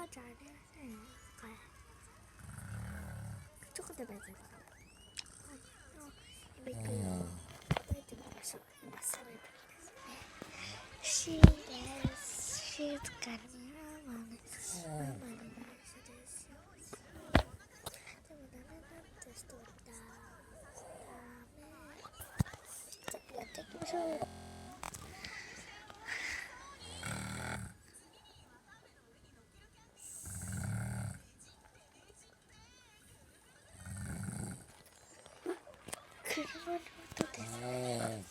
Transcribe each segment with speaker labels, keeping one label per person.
Speaker 1: ばあちゃんありませんかい。ちょこでもいいかな。響くよ。答えてみましょう。今そういう時ですね。しです。静かにママに内緒ですよ。でもダメだってしとったダメ。じゃあやっていきましょう。車の音ですね。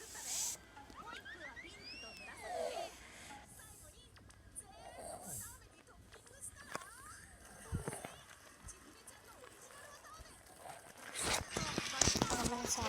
Speaker 1: ごめんなさい。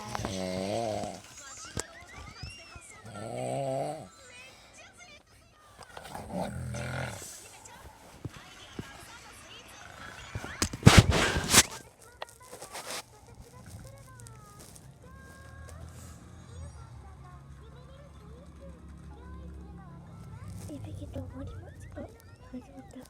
Speaker 1: いびきと森マチコ始まった。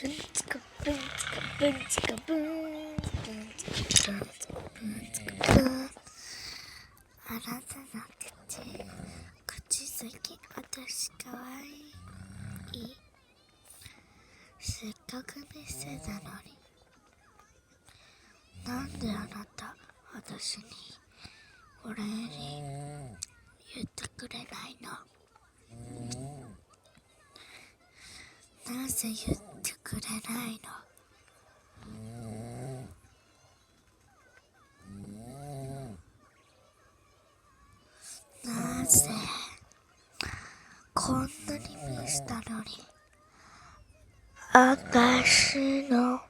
Speaker 1: ブンチカブン、ブンチカブン、ブンチカブン。あなたの口先、私かわいい。せっかく見せたのに、なんであなた私にお礼に言ってくれないの。なぜ言ってくれないの。なぜこんなに見したのに私の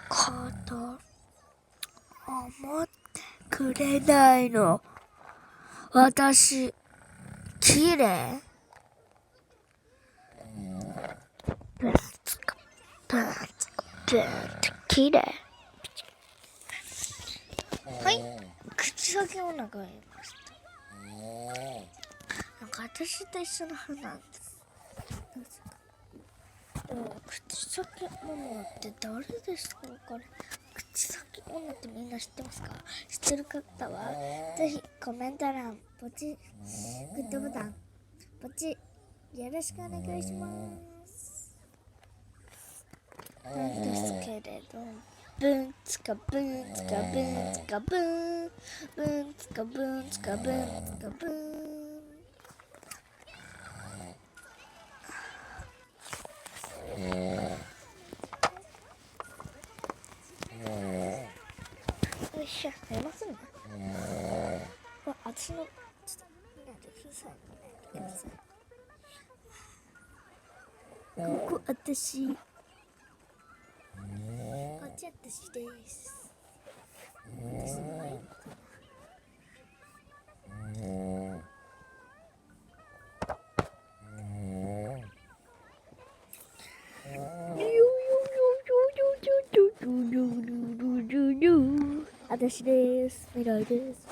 Speaker 1: こと思ってくれないの。私綺麗。綺麗。はい、口先を長いました。なんか私と一緒の歯なんです。口先女って誰ですか。これ口先女ってみんな知ってますか。知ってる方はぜひコメント欄ポチグッドボタンポチよろしくお願いします。なんですけれど、ブンツカブンツカブンツカブン、ブンツカブンツカブンツカブン。よいしょ、寝ますね。私のちょっと見ないでください。見ないでください。ここ私。こっち私です。私のマイクかな。私です。未来です。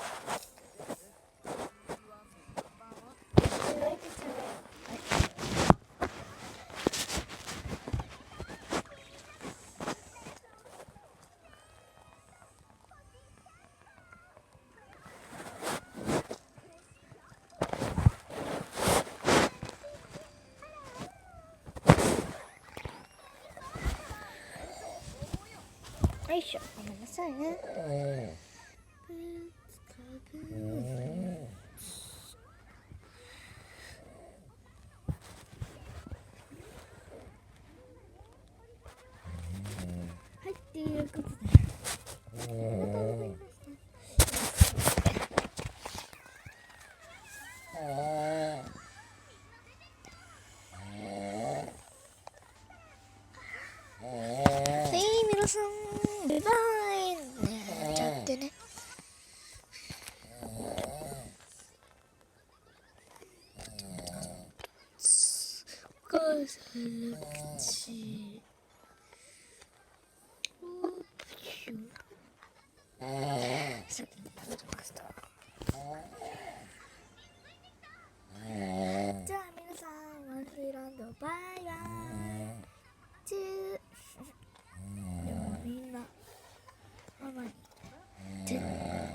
Speaker 1: よいしょ、ごめんなさいね。はい、っていうことでありがとうございました。皆さんバイバイね、ちゃってね。お母さんの口先に食べました。じゃあ皆さん、ワンデーランドバイバイチュー。でもみんなママに絶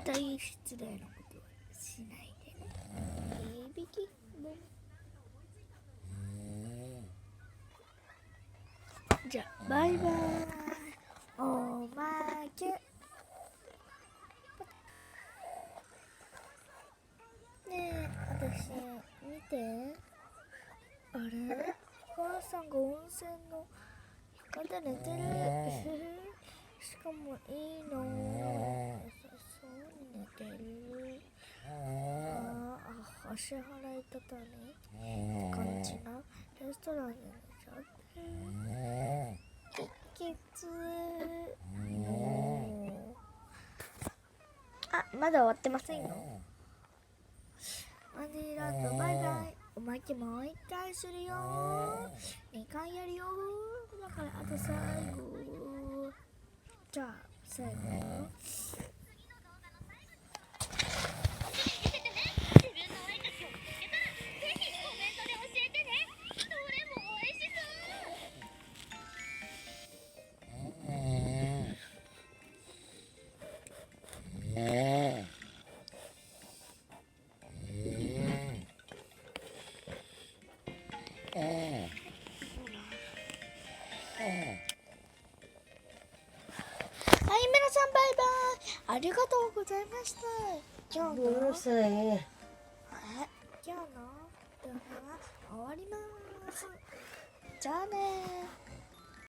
Speaker 1: 対失礼なことはしないでね。いびきもじゃあバイバイ。おまけねえ、私見て、あれお母さんが温泉の床で寝てるしかもいいの優しそうに寝てる。支払いたたみって感じなレストランで寝ちゃってる。きつもうまだ終わってませんよ。ワンディーランドバイバイ。おまけもう一回するよ。2回やるよ。だからあと最後。じゃあ最後はい、皆さんバイバイ。ありがとうございました。今日の動画は終わります。じゃあねー。